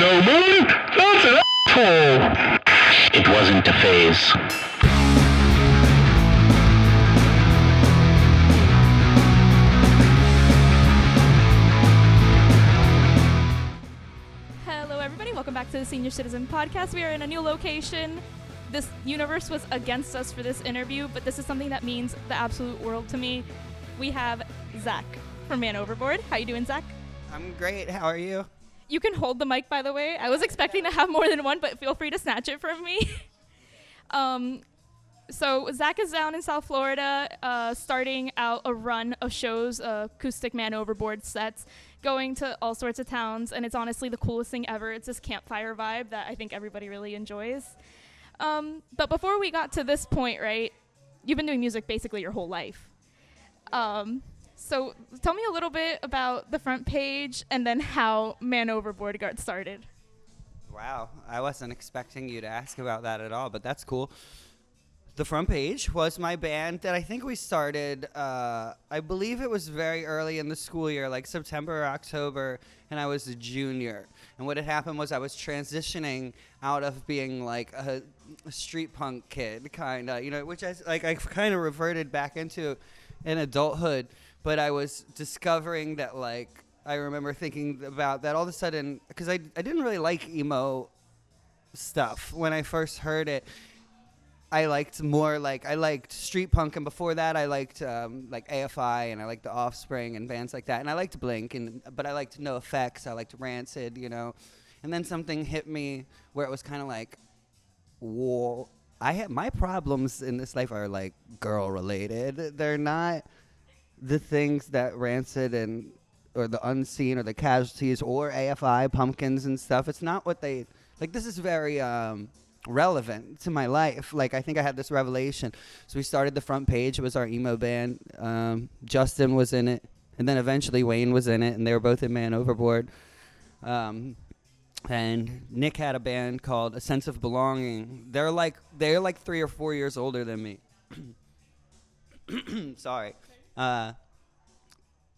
no money, that's an asshole. It wasn't a phase. Hello everybody, welcome back to the Senior Citizen Podcast. We are in a new location. This universe was against us for this interview, but this is something that means the absolute world to me. We have Zac from Man Overboard. How you doing, Zac? I'm great. How are you? You can hold the mic, by the way. I was expecting to have more than one, but feel free to snatch it from me. So Zac is down in South Florida, starting out a run of shows, acoustic Man Overboard sets, going to all sorts of towns, and it's honestly the coolest thing ever. It's this campfire vibe that I think everybody really enjoys. But before we got to this point, right, you've been doing music basically your whole life. So tell me a little bit about the front page and then how Man Overboard got started. Wow, I wasn't expecting you to ask about that at all, but that's cool. The Front Page was my band that I think we started, I believe it was very early in the school year, like September or October, and I was a junior. And what had happened was I was transitioning out of being like a street punk kid, kind of, you know, which I kind of reverted back into in adulthood. But I was discovering that, like, I remember thinking about that all of a sudden, because I didn't really like emo stuff when I first heard it. I liked street punk, and before that I liked like AFI, and I liked The Offspring and bands like that, and I liked Blink, but I liked NoFX, I liked Rancid, you know. And then something hit me where it was kind of like, whoa, my problems in this life are like girl related. They're not the things that Rancid or the Unseen or the Casualties or AFI, Pumpkins and stuff. It's not what they like. This is very relevant to my life. Like, I think I had this revelation. So we started The Front Page. It was our emo band. Justin was in it, and then eventually Wayne was in it, and they were both in Man Overboard. And Nick had a band called A Sense of Belonging. They're like 3 or 4 years older than me. Sorry.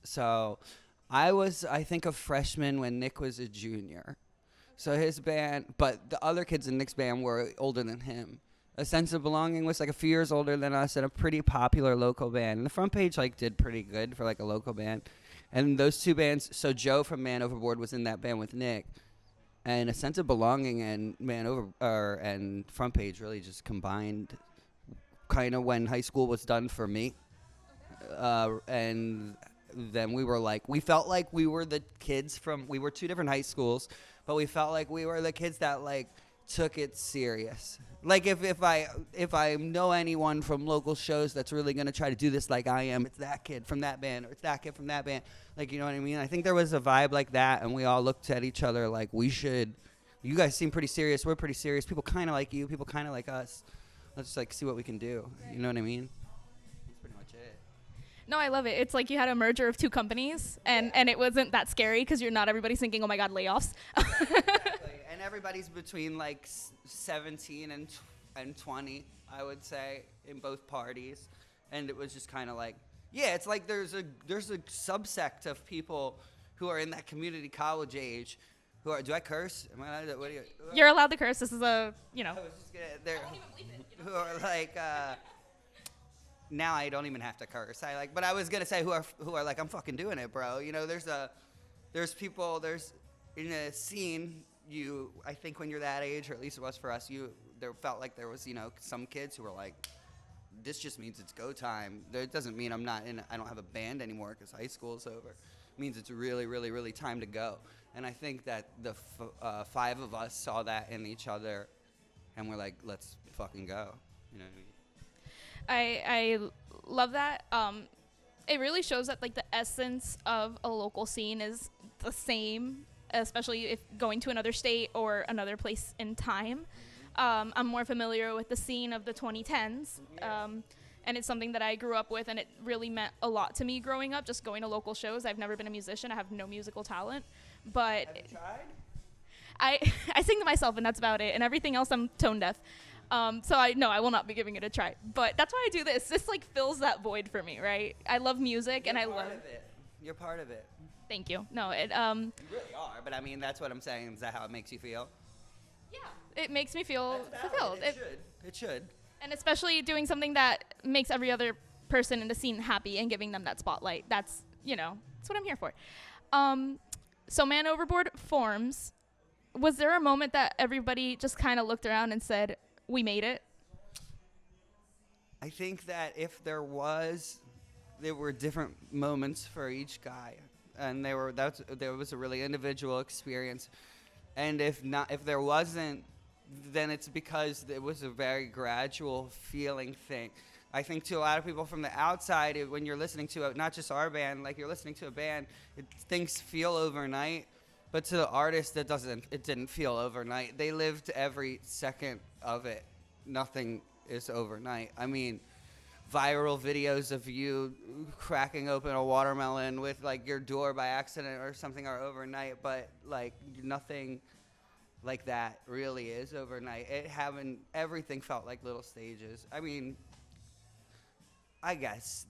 So I was, I think, a freshman when Nick was a junior. So his band, but the other kids in Nick's band were older than him. A Sense of Belonging was like a few years older than us, and a pretty popular local band. And The Front Page like did pretty good for like a local band. And those two bands, so Joe from Man Overboard was in that band with Nick. And A Sense of Belonging and and Front Page really just combined kind of when high school was done for me. And then we felt like we were the kids we were two different high schools, but we felt like we were the kids that like took it serious. Like if I know anyone from local shows that's really going to try to do this like I am, it's that kid from that band, or it's that kid from that band. Like, you know what I mean? I think there was a vibe like that, and we all looked at each other like, you guys seem pretty serious, we're pretty serious, people kind of like you, people kind of like us. Let's like see what we can do. You know what I mean? That's pretty much it. No, I love it. It's like you had a merger of two companies, and it wasn't that scary because you're not everybody's thinking, oh my God, layoffs. Exactly. And everybody's between like 17 and 20, I would say, in both parties. And it was just kind of like, yeah, it's like there's a subsect of people who are in that community college age who are, do I curse? Am I allowed to, what do you? You're allowed to curse. This is a, you know. I was just gonna, who are like, now I don't even have to curse. But I was gonna say who are like, I'm fucking doing it, bro. You know, there's people in a scene. I think when you're that age, or at least it was for us, there felt like there was, you know, some kids who were like, this just means it's go time. It doesn't mean I don't have a band anymore because high school's over. It means it's really, really, really time to go. And I think that the five of us saw that in each other, and we're like, let's fucking go. You know what I mean? I love that. It really shows that like the essence of a local scene is the same, especially if going to another state or another place in time. I'm more familiar with the scene of the 2010s, and it's something that I grew up with, and it really meant a lot to me growing up, just going to local shows. I've never been a musician. I have no musical talent. But have you tried? I sing to myself, and that's about it. And everything else, I'm tone deaf. So I will not be giving it a try. But that's why I do this. This like fills that void for me, right? I love music, and I love it. You're part of it. Thank you. No, You really are, but I mean, that's what I'm saying. Is that how it makes you feel? yeah, it makes me feel That's fulfilled. valid. It should. And especially doing something that makes every other person in the scene happy and giving them that spotlight. That's, that's what I'm here for. So Man Overboard forms. Was there a moment that everybody just kind of looked around and said, we made it? I think that if there were different moments for each guy, and there was a really individual experience. And if there wasn't, then it's because it was a very gradual feeling thing. I think to a lot of people from the outside, when you're listening to not just our band, like you're listening to a band, things feel overnight. But to the artist, it didn't feel overnight. They lived every second of it. Nothing is overnight. I mean, viral videos of you cracking open a watermelon with like your door by accident or something are overnight, but like nothing like that really is overnight. Everything felt like little stages. I mean, I guess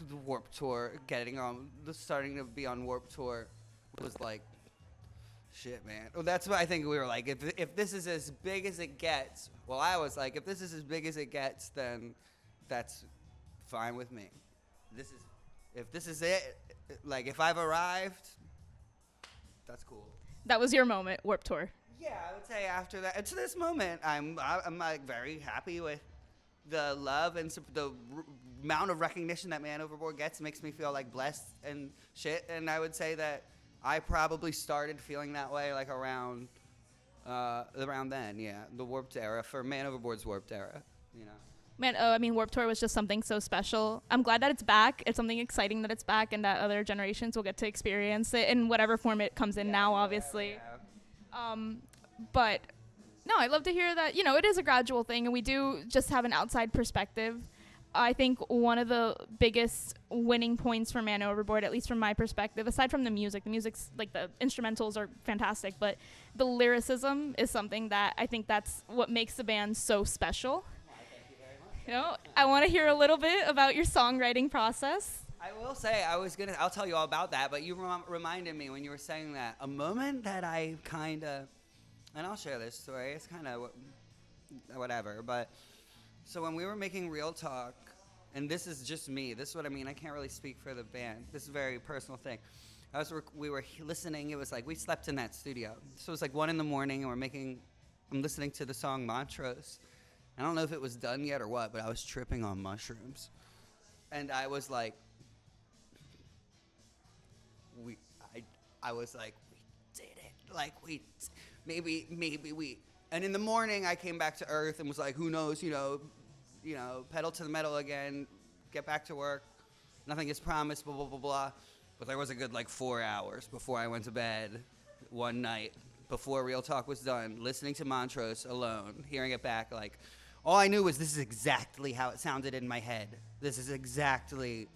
the Warped Tour, starting to be on Warped Tour was like, shit, man. Well, that's what I think we were like. If this is as big as it gets, well, I was like, if this is as big as it gets, then that's fine with me. If this is it, like if I've arrived, that's cool. That was your moment, Warped Tour. Yeah, I would say after that, to this moment, I'm like very happy with the love and the amount of recognition that Man Overboard gets. Makes me feel like blessed and shit. And I would say that I probably started feeling that way like around then, yeah, the Warped era, for Man Overboard's Warped era, Man, Warped Tour was just something so special. I'm glad that it's back. It's something exciting that it's back and that other generations will get to experience it in whatever form it comes in now, obviously. Yeah. But no, I love to hear that, it is a gradual thing and we do just have an outside perspective. I think one of the biggest winning points for Man Overboard, at least from my perspective, aside from the music's like the instrumentals are fantastic, but the lyricism is something that I think that's what makes the band so special. I want to hear a little bit about your songwriting process. I will say, I'll tell you all about that, but you reminded me when you were saying that, a moment that I kind of, and I'll share this story, it's kind of whatever, but so when we were making Real Talk, and this is just me, this is what I mean, I can't really speak for the band, this is a very personal thing. We were listening, it was like, we slept in that studio, so it was like 1 a.m, and I'm listening to the song Montrose. I don't know if it was done yet or what, but I was tripping on mushrooms. And I was like, I was like, we did it. Like, maybe we. And in the morning, I came back to Earth and was like, who knows, pedal to the metal again, get back to work. Nothing is promised, blah, blah, blah, blah. But there was a good, 4 hours before I went to bed one night, before Real Talk was done, listening to Montrose alone, hearing it back, all I knew was this is exactly how it sounded in my head. This is exactly,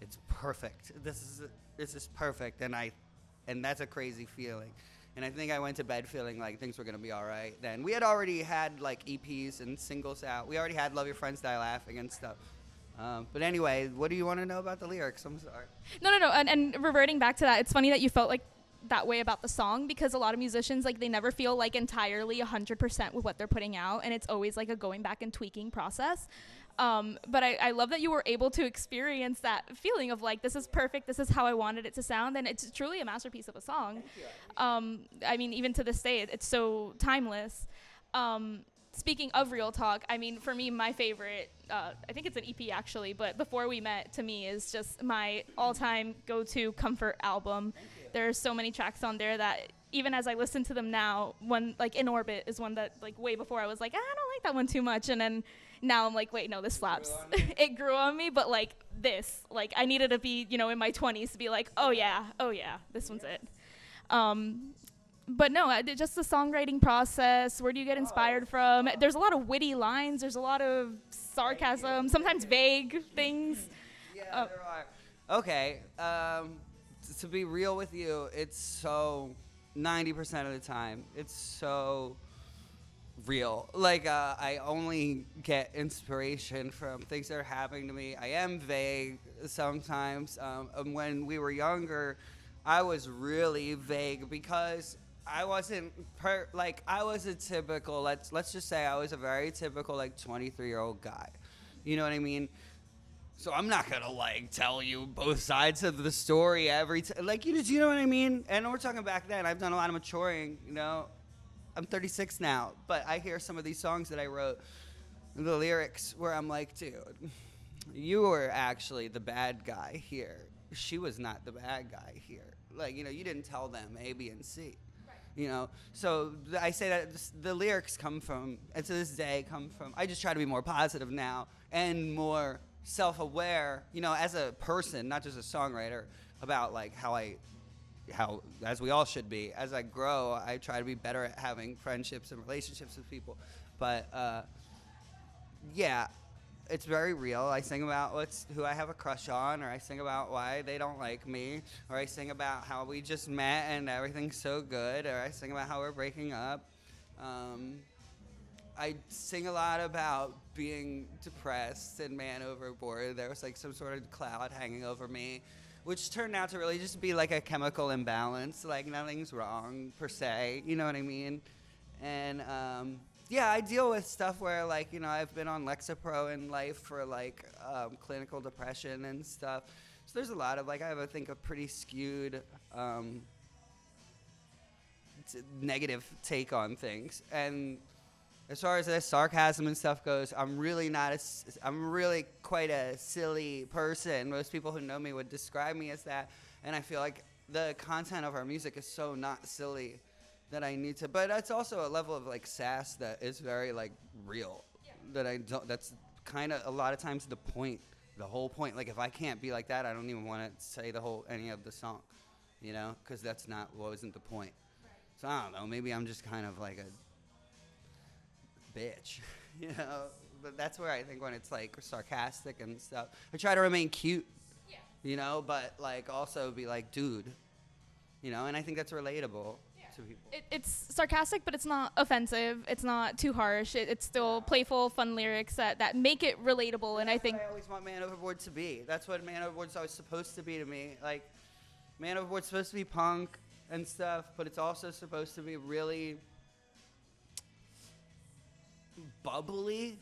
it's perfect. This is perfect, and that's a crazy feeling. And I think I went to bed feeling like things were gonna be all right. Then we had already had EPs and singles out. We already had "Love Your Friends Die Laughing" and stuff. But anyway, what do you want to know about the lyrics? I'm sorry. No. And reverting back to that, it's funny that you felt like that way about the song, because a lot of musicians, they never feel entirely 100% with what they're putting out, and it's always a going back and tweaking process. But I love that you were able to experience that feeling of this is perfect, this is how I wanted it to sound, and it's truly a masterpiece of a song. Even to this day, it's so timeless. Speaking of Real Talk, for me, my favorite, I think it's an EP actually, but Before We Met to me is just my all-time go-to comfort album. There are so many tracks on there that even as I listen to them now, one In Orbit is one that way before I was I don't like that one too much, and then now I'm wait, no, this slaps. It grew on me, but this, I needed to be, in my 20s to be oh yeah, this one's it. But no, just the songwriting process. Where do you get inspired from? There's a lot of witty lines. There's a lot of sarcasm, sometimes vague things. Yeah, there are. Okay, to be real with you, it's so 90% of the time, it's so real. Like, I only get inspiration from things that are happening to me. I am vague sometimes. And when we were younger, I was really vague because I wasn't like I was a typical. Let's just say I was a very typical like 23-year-old guy. You know what I mean? So I'm not gonna like tell you both sides of the story every time. Like you know what I mean? And we're talking back then. I've done a lot of maturing. You know, I'm 36 now, but I hear some of these songs that I wrote, the lyrics where I'm like, dude, you were actually the bad guy here. She was not the bad guy here. Like, you know, you didn't tell them A, B, and C. You know, so I say that the lyrics come from, and to this day come from, I just try to be more positive now and more self-aware, you know, as a person, not just a songwriter, about like how, as we all should be, as I grow, I try to be better at having friendships and relationships with people. But yeah, it's very real. I sing about who I have a crush on, or I sing about why they don't like me, or I sing about how we just met and everything's so good, or I sing about how we're breaking up. I sing a lot about being depressed in Man Overboard. There was like some sort of cloud hanging over me, which turned out to really just be like a chemical imbalance. Like nothing's wrong per se, you know what I mean? And yeah, I deal with stuff where like, you know, I've been on Lexapro in life for like clinical depression and stuff. So there's a lot of like, I have, I think, a pretty skewed negative take on things. And as far as the sarcasm and stuff goes, I'm really quite a silly person. Most people who know me would describe me as that. And I feel like the content of our music is so not silly that I need to, but it's also a level of like sass that is very like real, that I don't, that's kind of a lot of times the whole point. Like if I can't be like that, I don't even want to say any of the song, you know, because that's not, wasn't the point. So I don't know, maybe I'm just kind of like a bitch, you know, but that's where I think when it's like sarcastic and stuff, I try to remain cute, you know, but like also be like, dude, you know, and I think that's relatable to people. It's sarcastic, but it's not offensive. It's not too harsh. It's still playful, fun lyrics that make it relatable. And I think I always want Man Overboard to be. That's what Man Overboard's always supposed to be to me. Like, Man Overboard's supposed to be punk and stuff, but it's also supposed to be really bubbly.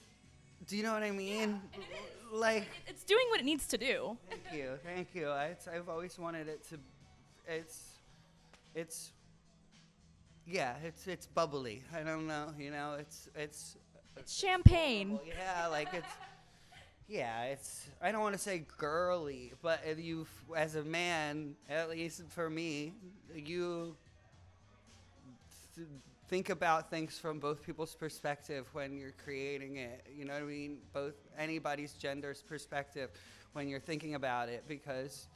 Do you know what I mean? Yeah, like, it's doing what it needs to do. Thank you. I've always wanted it to. It's bubbly. I don't know, you know, it's champagne. Yeah, like it's I don't want to say girly, but you, as a man, at least for me, you think about things from both people's perspective when you're creating it. You know what I mean? Both anybody's gender's perspective when you're thinking about it, because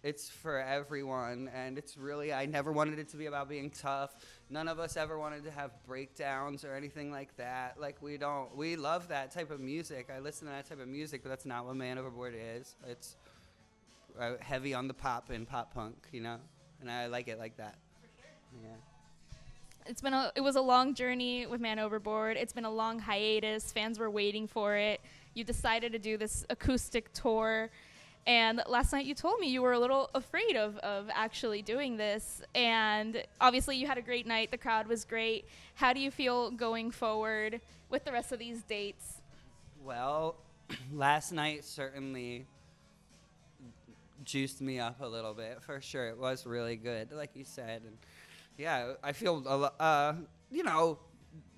it's for everyone, and it's really, I never wanted it to be about being tough. None of us ever wanted to have breakdowns or anything like that. Like, we love that type of music. I listen to that type of music, but that's not what Man Overboard is. It's heavy on the pop and pop punk, you know? And I like it like that. For sure. Yeah. It was a long journey with Man Overboard. It's been a long hiatus. Fans were waiting for it. You decided to do this acoustic tour. And last night you told me you were a little afraid of actually doing this. And obviously you had a great night. The crowd was great. How do you feel going forward with the rest of these dates? Well, last night certainly juiced me up a little bit, for sure. It was really good, like you said. And yeah, I feel, you know,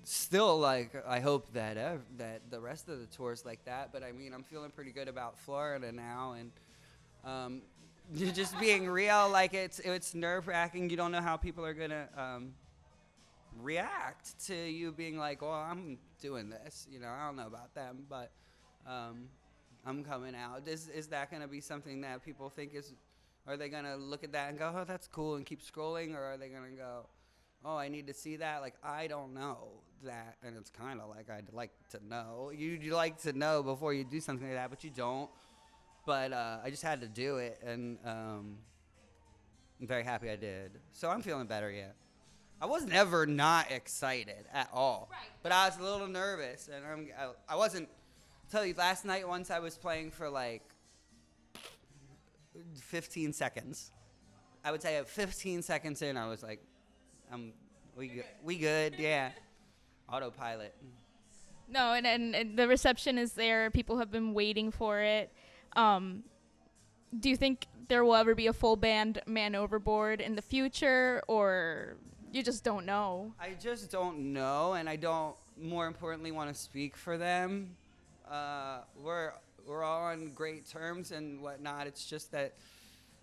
still like, I hope that the rest of the tour's like that. But I mean, I'm feeling pretty good about Florida now, and just being real, like it's nerve-wracking. You don't know how people are gonna react to you being like, well, I'm doing this, you know, I don't know about them, but I'm coming out. Is that gonna be something that people think are they gonna look at that and go, oh, that's cool, and keep scrolling, or are they gonna go, oh, I need to see that? Like, I don't know that, and it's kind of like I'd like to know. You like to know before you do something like that, but you don't. But I just had to do it, and I'm very happy I did. So I'm feeling better, yeah. I was never not excited at all. Right. But I was a little nervous, and I wasn't. Tell you, last night once I was playing for like 15 seconds. I would say at 15 seconds in, I was like, we good, yeah. Autopilot. No, and the reception is there. People have been waiting for it. Do you think there will ever be a full band Man Overboard in the future, or you just don't know? I just don't know, and I don't, more importantly, want to speak for them. We're all on great terms and whatnot. It's just that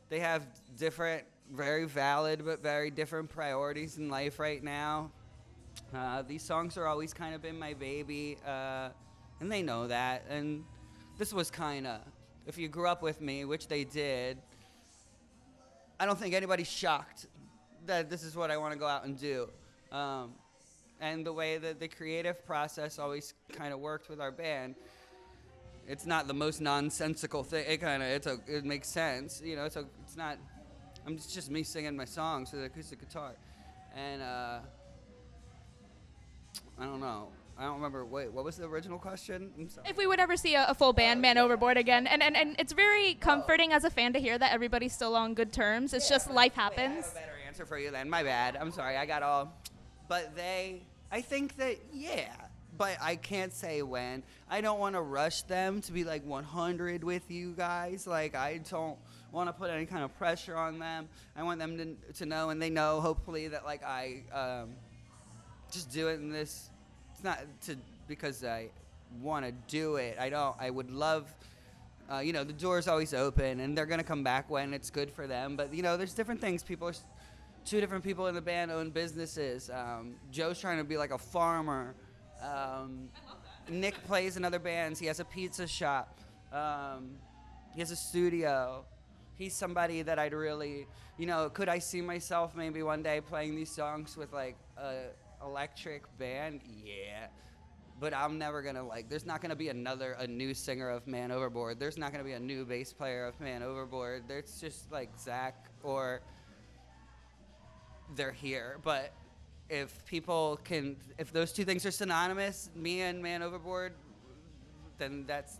they have different, very valid, but very different priorities in life right now. These songs are always kind of been my baby, and they know that. And this was kind of, if you grew up with me, which they did, I don't think anybody's shocked that this is what I want to go out and do. And the way that the creative process always kind of worked with our band, it's not the most nonsensical thing. It makes sense, you know. It's not. It's just me singing my songs with an acoustic guitar, and I don't know. I don't remember. Wait, what was the original question? I'm sorry. If we would ever see a full band Man Overboard again, and it's very comforting as a fan to hear that everybody's still on good terms. It's just life happens. Wait, I have a better answer for you then. My bad. I'm sorry. I got all. But I think that, yeah. But I can't say when. I don't want to rush them to be like 100 with you guys. Like, I don't want to put any kind of pressure on them. I want them to know, and they know, hopefully, that like I just do it in this. It's not because I want to do it. I would love, you know, the door's always open, and they're gonna come back when it's good for them. But you know, there's different things. Two different people in the band own businesses. Joe's trying to be like a farmer. Nick plays in other bands. He has a pizza shop. He has a studio. He's somebody that I'd really, you know, could I see myself maybe one day playing these songs with like a electric band? Yeah. But I'm never gonna there's not gonna be a new singer of Man Overboard. There's not gonna be a new bass player of Man Overboard. There's just like Zac, or they're here. But if those two things are synonymous, me and Man Overboard, then that's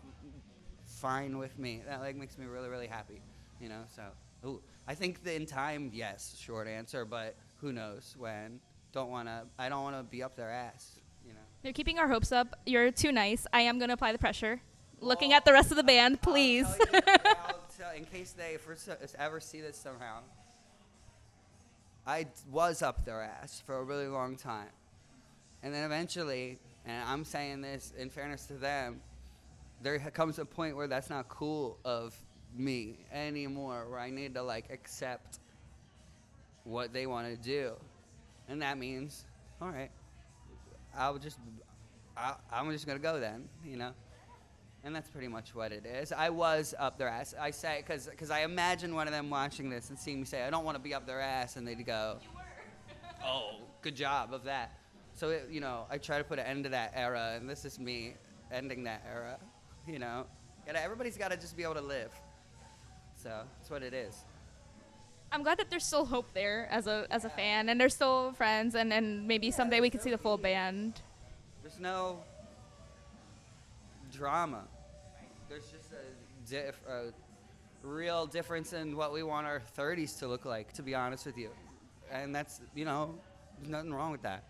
fine with me. That makes me really, really happy, you know. So, I think that in time, yes, short answer, but who knows when? I don't wanna be up their ass, you know. You're keeping our hopes up. You're too nice. I am gonna apply the pressure. Looking at the rest of the band, please. I'll tell, in case they ever see this somehow. I was up their ass for a really long time. And then eventually, and I'm saying this in fairness to them, there comes a point where that's not cool of me anymore, where I need to accept what they want to do. And that means, all right, I'm just going to go then, you know? And that's pretty much what it is. I was up their ass. I say, because I imagine one of them watching this and seeing me say, I don't want to be up their ass, and they'd go, you were. Oh, good job of that. So, you know, I try to put an end to that era, and this is me ending that era, you know? And everybody's got to just be able to live. So that's what it is. I'm glad that there's still hope there as a fan, and they're still friends, and maybe someday we can see the full band. There's no drama. There's just a real difference in what we want our 30s to look like, to be honest with you. And that's, you know, there's nothing wrong with that.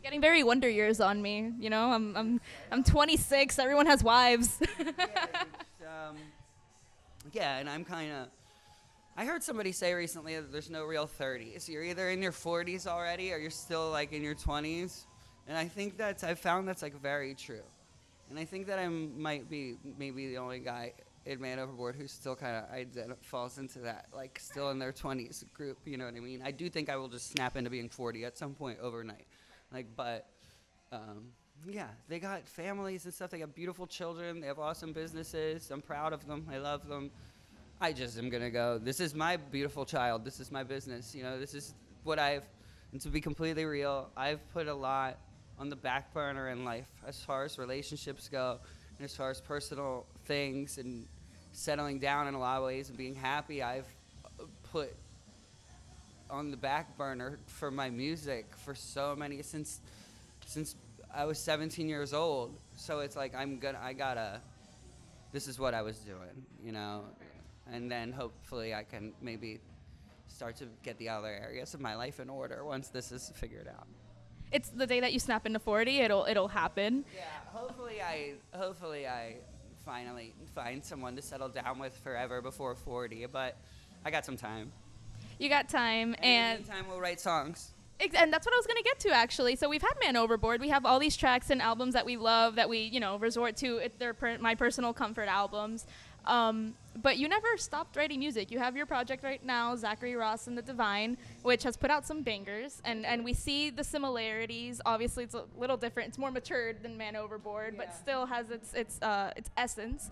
Getting very Wonder Years on me, you know. I'm 26. Everyone has wives. Yeah, and I'm kind of. I heard somebody say recently that there's no real 30s. You're either in your 40s already, or you're still in your 20s. And I think I've found that's very true. And I think that I might be maybe the only guy in Man Overboard who still kind of falls into that, still in their 20s group, you know what I mean? I do think I will just snap into being 40 at some point overnight. Yeah, they got families and stuff. They got beautiful children. They have awesome businesses. I'm proud of them. I love them. I just am going to go, this is my beautiful child. This is my business. You know, this is what and to be completely real, I've put a lot on the back burner in life as far as relationships go, and as far as personal things and settling down in a lot of ways and being happy. I've put on the back burner for my music for so many since I was 17 years old. So it's like this is what I was doing, you know, and then hopefully I can maybe start to get the other areas of my life in order once this is figured out. It's the day that you snap into 40, it'll happen. Yeah, hopefully I finally find someone to settle down with forever before 40, but I got some time. You got time, and in the meantime we'll write songs. And that's what I was going to get to, actually. So we've had Man Overboard. We have all these tracks and albums that we love, that we, you know, resort to. They're my personal comfort albums. But you never stopped writing music. You have your project right now, Zac Ross and the Divine, which has put out some bangers. And we see the similarities. Obviously, it's a little different. It's more matured than Man Overboard, but still has its essence.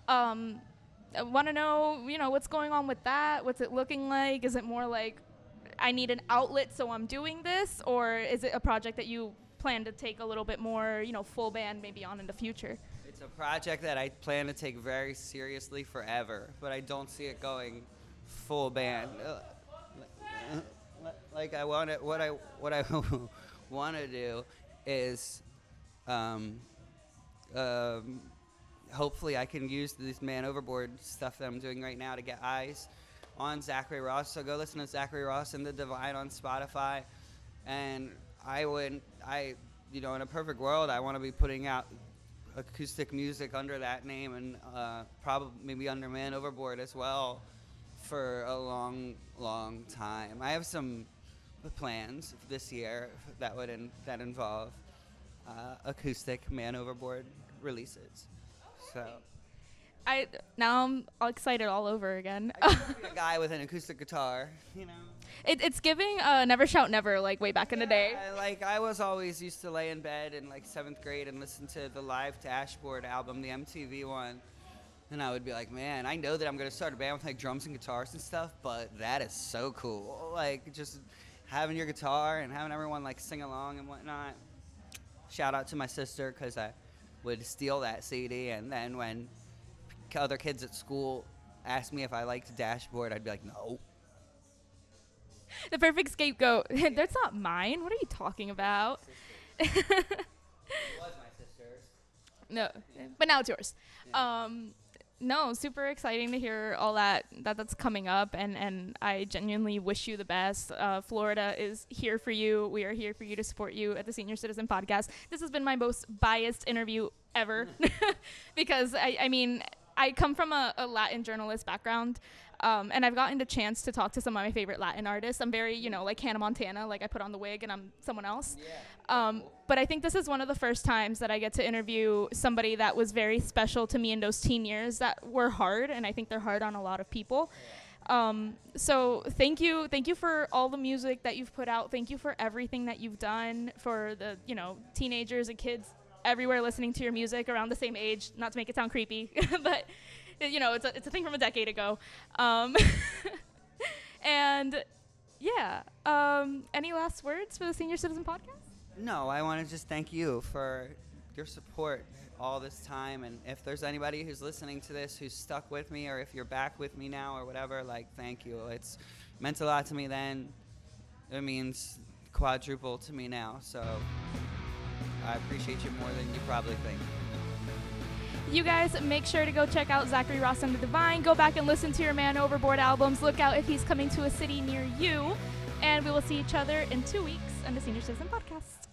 I want to know, you know, what's going on with that? What's it looking like? Is it more like, I need an outlet, so I'm doing this? Or is it a project that you plan to take a little bit more, you know, full band maybe on in the future? It's a project that I plan to take very seriously forever, but I don't see it going full band. Like what I want to do is, hopefully I can use this Man Overboard stuff that I'm doing right now to get eyes on Zac Ross. So go listen to Zac Ross and the Divine on Spotify, and in a perfect world, I want to be putting out acoustic music under that name, and probably maybe under Man Overboard as well for a long, long time. I have some plans this year that involve acoustic Man Overboard releases. So Now I'm all excited all over again. I used to be a guy with an acoustic guitar, you know. It's giving Never Shout Never, like way back in the day. I was always used to lay in bed in like 7th grade and listen to the live Dashboard album, the MTV one, and I would be like, man, I know that I'm gonna start a band with like drums and guitars and stuff, but that is so cool. Like just having your guitar and having everyone like sing along and whatnot. Shout out to my sister, because I would steal that CD, and then when other kids at school asked me if I liked Dashboard, I'd be like, no. The perfect scapegoat. That's not mine. What are you talking about? It was my sister's. No, but now it's yours. No, super exciting to hear all that's coming up, and I genuinely wish you the best. Florida is here for you. We are here for you to support you at the Senior Citizen Podcast. This has been my most biased interview ever because, I mean, I come from a Latin journalist background, and I've gotten the chance to talk to some of my favorite Latin artists. I'm very, like Hannah Montana, like I put on the wig and I'm someone else. Yeah. But I think this is one of the first times that I get to interview somebody that was very special to me in those teen years that were hard, and I think they're hard on a lot of people. So thank you for all the music that you've put out. Thank you for everything that you've done for the, teenagers and kids everywhere listening to your music around the same age, not to make it sound creepy, but it's a thing from a decade ago. And yeah, any last words for the Senior Citizen Podcast? No, I want to just thank you for your support all this time, and if there's anybody who's listening to this who's stuck with me, or if you're back with me now or whatever, thank you. It's meant a lot to me then. It means quadruple to me now, so I appreciate you more than you probably think. You guys, make sure to go check out Zac Ross and the Divine. Go back and listen to your Man Overboard albums. Look out if he's coming to a city near you. And we will see each other in 2 weeks on the Senior Citizen Podcast.